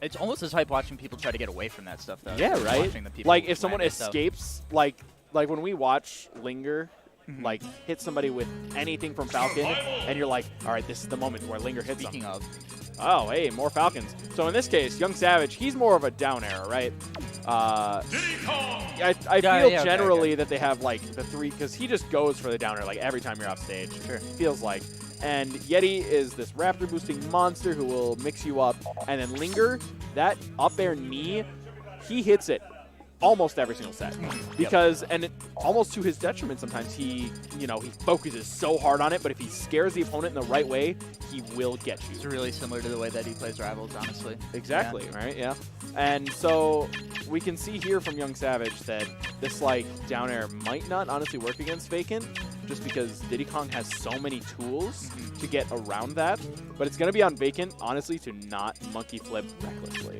It's almost as hype watching people try to get away from that stuff, though. Yeah, right? Watching the people Like, if someone land it, so- escapes, like when we watch Linger, like, hit somebody with anything from Falcon, and you're like, all right, this is the moment where Linger hits Speaking them. of, Oh, hey, more Falcons. So in this case, YungSavage, he's more of a down arrow, right? I feel yeah, generally okay. that they have, like, the 3, because he just goes for the down air, like, every time you're off stage. Sure. Feels like. And Yeti is this raptor boosting monster who will mix you up. And then Linger, that up air knee, he hits it almost every single set. Because, and it, almost to his detriment sometimes, he focuses so hard on it, but if he scares the opponent in the right way, he will get you. it's really similar to the way that he plays Rivals, honestly. Exactly, right? Yeah. And so we can see here from YungSavage that this, like, down air might not honestly work against Vacant, just because Diddy Kong has so many tools to get around that. But it's going to be on Vacant, honestly, to not monkey flip recklessly.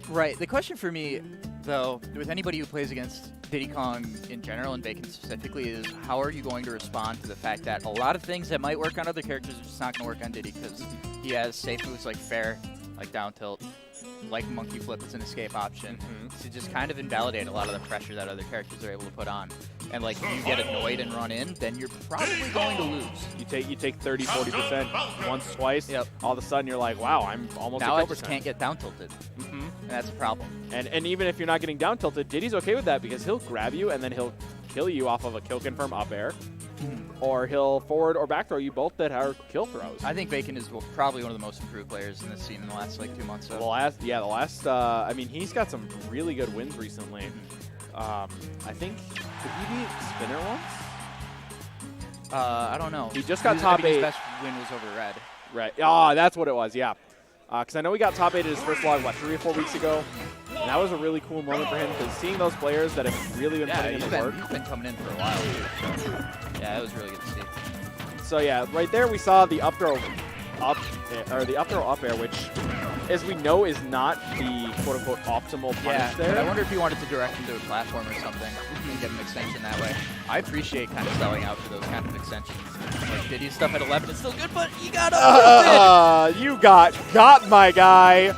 Right. The question for me, though, with anybody who plays against Diddy Kong in general and Vacant specifically is how are you going to respond to the fact that a lot of things that might work on other characters are just not going to work on Diddy because he has safe moves like fair, like down tilt, like monkey flip is an escape option to just kind of invalidate a lot of the pressure that other characters are able to put on. And like if you get annoyed and run in, then you're probably going to lose. You take 30, 40% once, twice. Yep. All of a sudden you're like, wow, I'm almost Now at I 12%. just can't get down tilted. And that's a problem. And even if you're not getting down tilted, Diddy's okay with that because he'll grab you and then he'll kill you off of a kill confirm up air. Or he'll forward or back throw you both that are kill throws. I think Vacant is probably one of the most improved players in this scene in the last like 2 months. So. I mean, he's got some really good wins recently. I think, did he beat Spinner once? I don't know. He just got top 8. His best win was over Red. Right. Ah, that's what it was, yeah. Because I know he got top 8 at his first log, 3 or 4 weeks ago. And that was a really cool moment for him because seeing those players that have really been putting in the work. He's been coming in for a while. So, yeah, it was really good to see. So yeah, right there we saw the up throw up air, which, as we know, is not the quote-unquote optimal punish there. But I wonder if you wanted to direct him to a platform or something and get an extension that way. I appreciate kind of selling out for those kind of extensions. Like Diddy's stuff at 11 is still good, but you got you got my guy.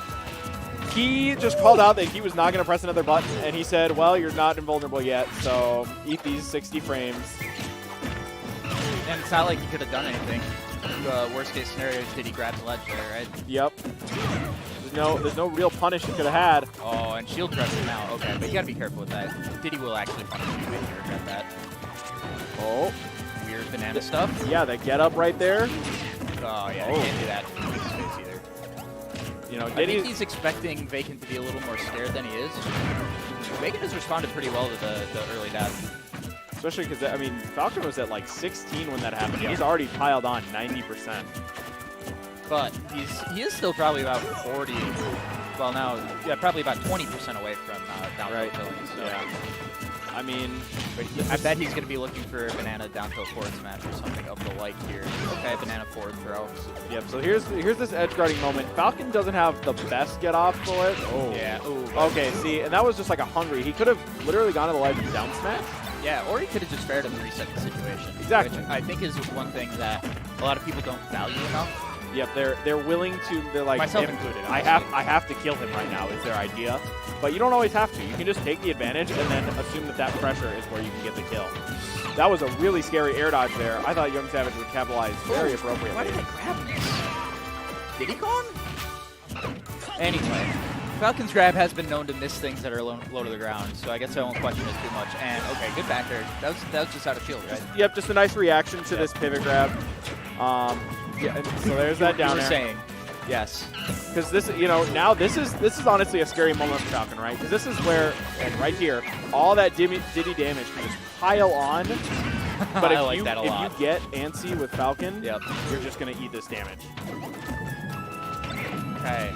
He just called out that he was not going to press another button, and he said, well, you're not invulnerable yet, so eat these 60 frames. And it's not like he could have done anything. The worst case scenario is Diddy grab the ledge there, right? Yep. There's no real punish he could have had. Oh, and shield dress him out. Okay, but you got to be careful with that. Diddy will actually punish you if you regret that. Oh. Weird banana stuff. Yeah, the get up right there. Oh, yeah, you can't do that in his face either. You know, I think he's expecting Vacant to be a little more scared than he is. Vacant has responded pretty well to the early death. Especially because, I mean, Falcon was at like 16 when that happened. He's already piled on 90%. But he is still probably about 40. Well, now, yeah, probably about 20% away from down tilt killing. So. Yeah. I mean, I bet he's going to be looking for a banana down tilt forward smash or something of the like here. Okay, banana forward throw. Yep, so here's this edge guarding moment. Falcon doesn't have the best get off for it. Oh. Yeah. Ooh. Okay, see, and that was just like a hungry. He could have literally gone to the ledge and down smash. Yeah, or he could have just fared him and reset the situation. Exactly. Which I think is one thing that a lot of people don't value enough. Yep, they're willing to. They're like, myself included. I have to kill him right now. Is their idea, but you don't always have to. You can just take the advantage and then assume that pressure is where you can get the kill. That was a really scary air dodge there. I thought YungSavage would capitalize very appropriately. Why did I grab this? Diddy Kong? Anyway, Falcon's grab has been known to miss things that are low to the ground, so I guess I won't question it too much. And okay, good back there. That was just out of shield, right? Yep, just a nice reaction to this pivot grab. Yeah, so there's that down you were air. saying, yes. Because this, now this is honestly a scary moment for Falcon, right? Because this is where, and right here, all that Diddy damage can just pile on. But if you get antsy with Falcon, you're just gonna eat this damage. Okay.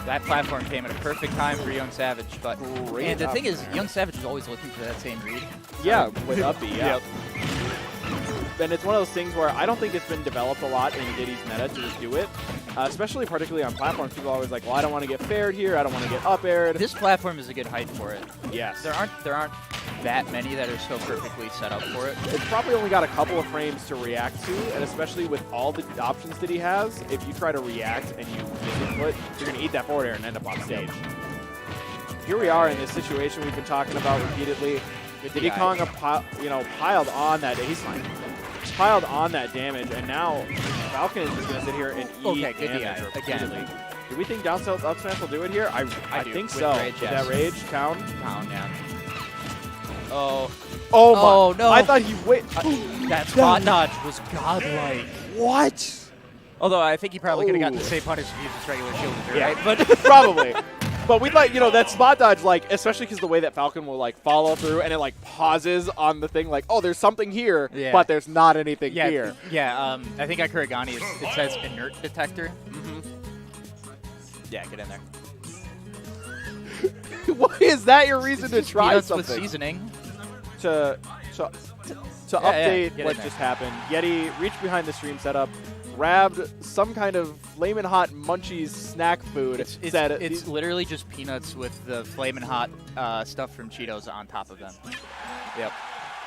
That platform came at a perfect time for YungSavage, but and the thing is, YungSavage is always looking for that same read. Yeah, with up B, yeah. And it's one of those things where I don't think it's been developed a lot in Diddy's meta to just do it, especially particularly on platforms. People are always like, well, I don't want to get fared here. I don't want to get up aired. This platform is a good height for it. Yes. There aren't that many that are so perfectly set up for it. It's probably only got a couple of frames to react to, and especially with all the options that he has, if you try to react and you misinput, you're going to eat that forward air and end up on stage. Here we are in this situation we've been talking about repeatedly. Diddy Kong, piled on that. He's fine. Piled on that damage, and now Falcon is just going to sit here and eat damage repeatedly. Do we think down tilt up smash will do it here? I think so. Rage, yes. That rage count? Pound, yeah. Oh. Oh my. No. I thought he That spot dodge was godlike. What? Although I think he probably could have gotten the same punish if he used his regular shield, right? But probably. But we'd like, that spot dodge, like, especially because the way that Falcon will, like, follow through and it, like, pauses on the thing, like, oh, there's something here, but there's not anything here. Yeah, I think on Kurigani it says inert detector. Yeah, get in there. Why is that your reason to try Peanuts something? with seasoning. To update what just happened, Yeti reached behind the stream setup, grabbed some kind of flamin' hot munchies snack food. It's literally just peanuts with the flamin' hot stuff from Cheetos on top of them. Yep.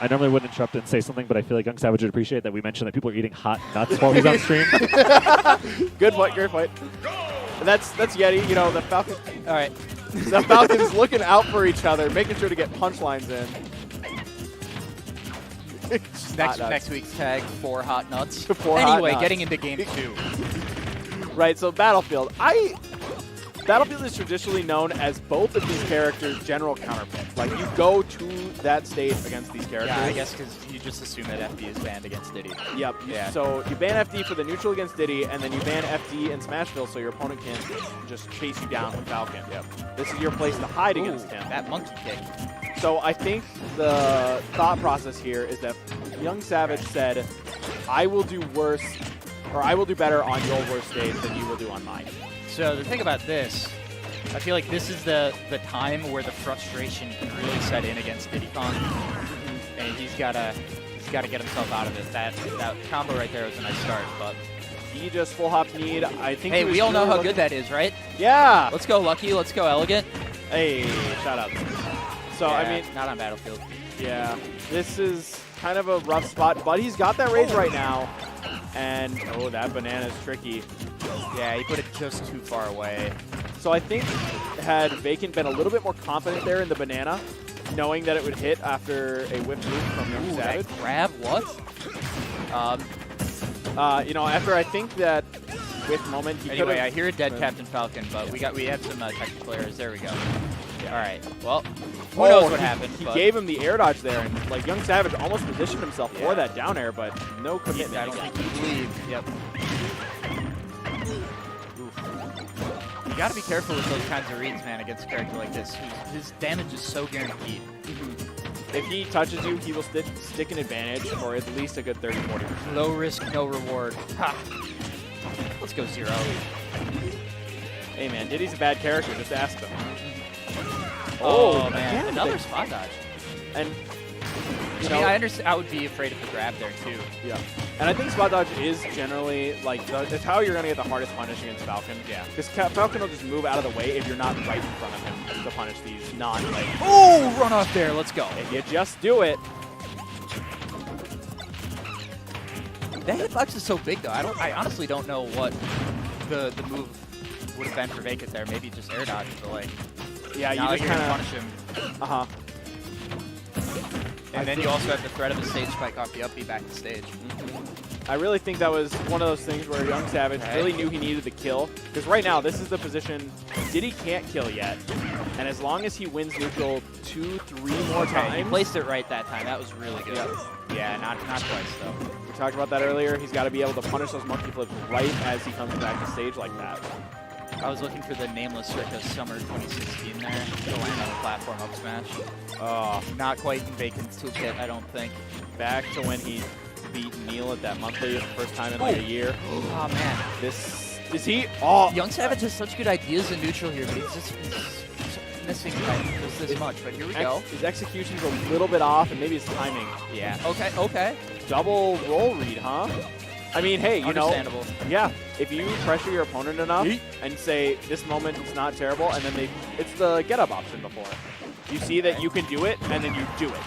I normally wouldn't interrupt and say something, but I feel like YoungSavage would appreciate that we mentioned that people are eating hot nuts while he's on stream. Good fight, great fight. And that's Yeti, the Falcon. All right. The Falcons looking out for each other, making sure to get punchlines in. Next week's tag, 4 hot nuts. Anyway, getting into game 2. Right, so Battlefield. Battlefield is traditionally known as both of these characters' general counterpick. Like, you go to that stage against these characters. Yeah, I guess because you just assume that FD is banned against Diddy. Yep. Yeah. So you ban FD for the neutral against Diddy, and then you ban FD in Smashville so your opponent can't just chase you down with Falcon. Yep. This is your place to hide against him. That monkey kick. So I think the thought process here is that YungSavage said, I will do worse, or I will do better on your worst stage than you will do on mine. So the thing about this, I feel like this is the time where the frustration can really set in against Diddy Kong, and he's gotta get himself out of it. That combo right there was a nice start, but he just full hop need. I think. Hey, we all know how good that is, right? Yeah. Let's go Lucky. Let's go Elegant. Hey, shout out. So yeah, I mean, not on Battlefield. Yeah, this is kind of a rough spot, but he's got that rage right now, and that banana's tricky. Yeah, he put it just too far away. So I think had Vacant been a little bit more confident there in the banana, knowing that it would hit after a whip move from YungSavage. That grab, what? After I think that whip moment, he anyway, I hear a dead Captain Falcon, but we have some technical errors. There we go. Yeah. All right. Well, who knows what happened? He gave him the air dodge there, and like YungSavage almost positioned himself for that down air, but no commitment. I don't think he believed. Yep. You got to be careful with those kinds of reads, man, against a character like this. His damage is so guaranteed. If he touches you, he will stick an advantage for at least a good 30-40%. Low risk, no reward. Ha! Let's go 0. Hey, man, Diddy's a bad character. Just ask him. Oh man, another spot dodge. And I understand. I would be afraid of the grab there too. Yeah, and I think spot dodge is generally like it's how you're gonna get the hardest punish against Falcon. Yeah, because Falcon will just move out of the way if you're not right in front of him to punish these Oh, run off there. Let's go. If you just do it. That hitbox is so big though. I honestly don't know what the move would have been for Vacant there. Maybe just air dodge, but like. Yeah, you just kind of punish him. And then you also have the threat of a stage spike off the up B back to stage. I really think that was one of those things where YungSavage really knew he needed the kill. Because right now, this is the position Diddy can't kill yet. And as long as he wins neutral 2-3 more times. He placed it right that time. That was really good. Yeah, not twice though. We talked about that earlier. He's got to be able to punish those monkey flips right as he comes back to stage like that. I was looking for the nameless circa summer 2016 there to land on the platform up smash. Oh, not quite in Vacant's toolkit, I don't think. Back to when he beat Neil at that monthly the first time in like a year. Oh man, this is he. Oh, YungSavage has such good ideas in neutral here, but he's just missing just this much. But here we go. His execution's a little bit off, and maybe his timing. Yeah. Okay. Double roll read, huh? I mean, hey, understandable. Yeah, if you pressure your opponent enough and say, this moment is not terrible, and then it's the get-up option before. You see that you can do it, and then you do it.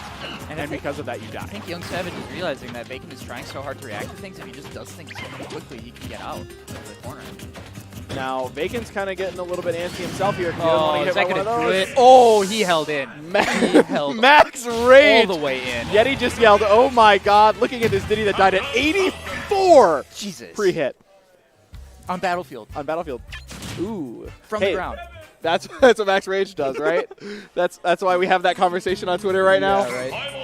And And because of that, you I die. think YungSavage is realizing that Vacant is trying so hard to react to things. If he just does things so quickly, he can get out of the corner. Now, Vacant's kind of getting a little bit antsy himself here. 'Cause he Oh, is doesn't that want to going hit to one of do those. it? Oh, he held in. He held Max rage. all the way in. Yeti just yelled, "Oh my God!" Looking at this Diddy that died at 84 Jesus. pre-hit On Battlefield. on Battlefield. Ooh, From Hey, the ground. That's what Max Rage does, right? that's why we have that conversation on Twitter right now. Yeah, right.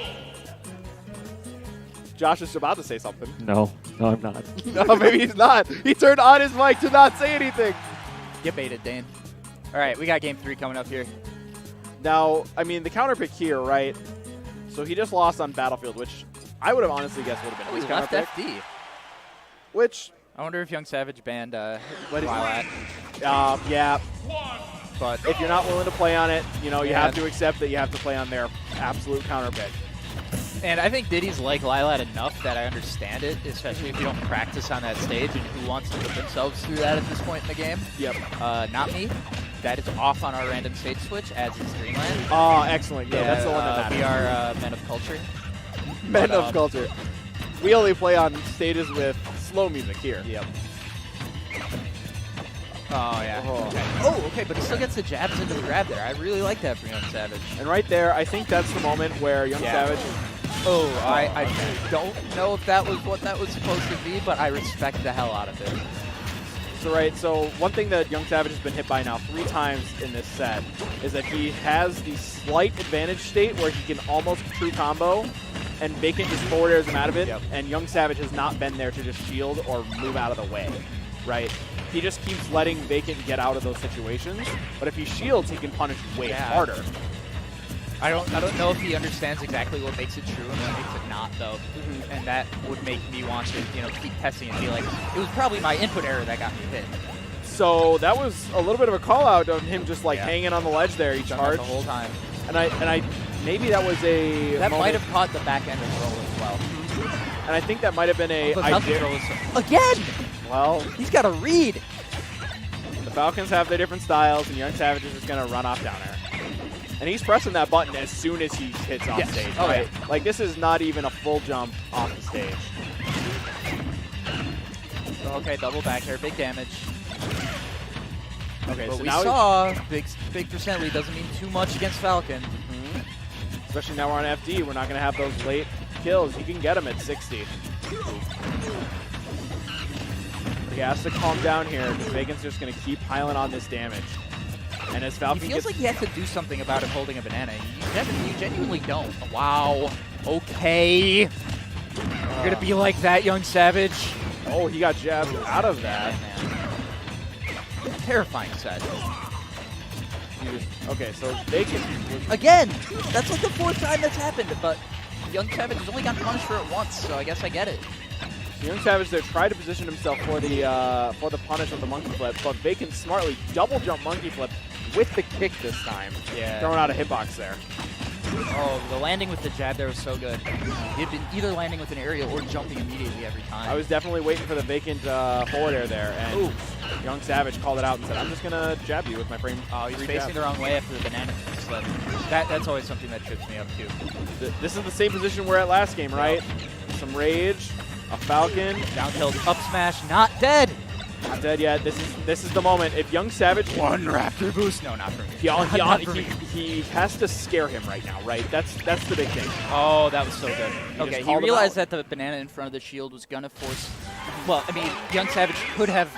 Jaaahsh is about to say something. No, I'm not. No, maybe he's not. He turned on his mic to not say anything. Get baited, Dane. All right, we got game 3 coming up here. Now, I mean, the counter pick here, right? So he just lost on Battlefield, which I would have honestly guessed would have been Oh, he his left counter pick. FD. Which, I wonder if YungSavage banned What is- Lilat. yeah, But if you're not willing to play on it, you know, you Yeah. have to accept that you have to play on their absolute counter pick. And I think Diddy's like Lilat enough that I understand it, especially if you don't practice on that stage and who wants to put themselves through that at this point in the game. Yep. Not me. That is off on our random stage switch, as is Dreamland. Oh, excellent. Yeah, that's the one that We matters. are men of culture. Men but, of culture. We only play on stages with slow music here. Yep. Oh, yeah. Oh. Okay. Oh, okay, but he still gets the jabs into the grab there. I really like that for YungSavage. And right there, I think that's the moment where YungSavage Oh, I don't know if that was what that was supposed to be, but I respect the hell out of it. So one thing that YungSavage has been hit by now 3 times in this set is that he has the slight advantage state where he can almost true combo, and Vacant just forward airs him out of it, Yep. and YungSavage has not been there to just shield or move out of the way, right? He just keeps letting Vacant get out of those situations, but if he shields, he can punish way harder. I don't know if he understands exactly what makes it true and what makes it not, though. And that would make me want to, keep testing and be like, it was probably my input error that got me hit. So that was a little bit of a call out of him just like Yeah. hanging on the ledge there. He Done that charged, the whole time. and I maybe that was a That moment- might have caught the back end of the roll as well. and I think that might have been a But I Falcon dare- roll is again. well. He's got a read. The Falcons have their different styles, and YungSavage is just going to run off down air. And he's pressing that button as soon as he hits off Yes. stage, Oh, right? Like, this is not even a full jump off the stage. Okay, double back air, big damage. Okay, But so we now saw big percent lead doesn't mean too much against Falcon. especially now we're on FD, we're not going to have those late kills. You can get him at 60. But he has to calm down here, because Vacant's just going to keep piling on this damage. And as Falcon He feels like he has to do something about him holding a banana. You genuinely don't. Wow. Okay. You're going to be like that, YungSavage. Oh, he got jabbed out of that. Terrifying set. Okay, so Vacant Again, that's like the 4th time that's happened, but YungSavage has only gotten punished for it once, so I guess I get it. YungSavage there tried to position himself for the punish of the monkey flip, but Vacant smartly double jump monkey flip with the kick this time. Yeah. Throwing out a hitbox there. Oh, the landing with the jab there was so good. He'd been either landing with an aerial or jumping immediately every time. I was definitely waiting for the Vacant forward air there, and YungSavage called it out and said, "I'm just gonna jab you with my frame." Oh, he's free facing jab." the wrong way after the banana slip. That's always something that trips me up too. This is the same position we're at last game, right? Some rage, a Falcon, Down tilt, up smash, not dead. not dead yet. This is the moment. If YungSavage One Raptor boost. No, not for me. he, Not for me. he has to scare him right now, right? That's the big thing. Oh, that was so good. Okay, he called him realized out. that the banana in front of the shield was gonna force. Well, I mean, YungSavage could have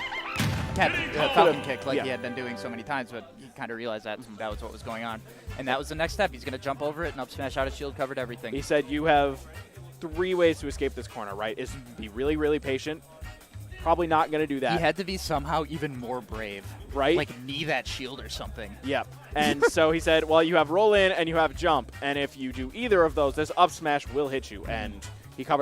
Falcon kicked like he had been doing so many times, but he kind of realized that that was what was going on, and that was the next step. He's gonna jump over it and up smash out of shield, covered everything. He said you have 3 ways to escape this corner, right? Is be really, really patient. Probably not going to do that. He had to be somehow even more brave. Right? Like knee that shield or something. Yep. And so he said, well, you have roll in and you have jump. And if you do either of those, this up smash will hit you. And he covered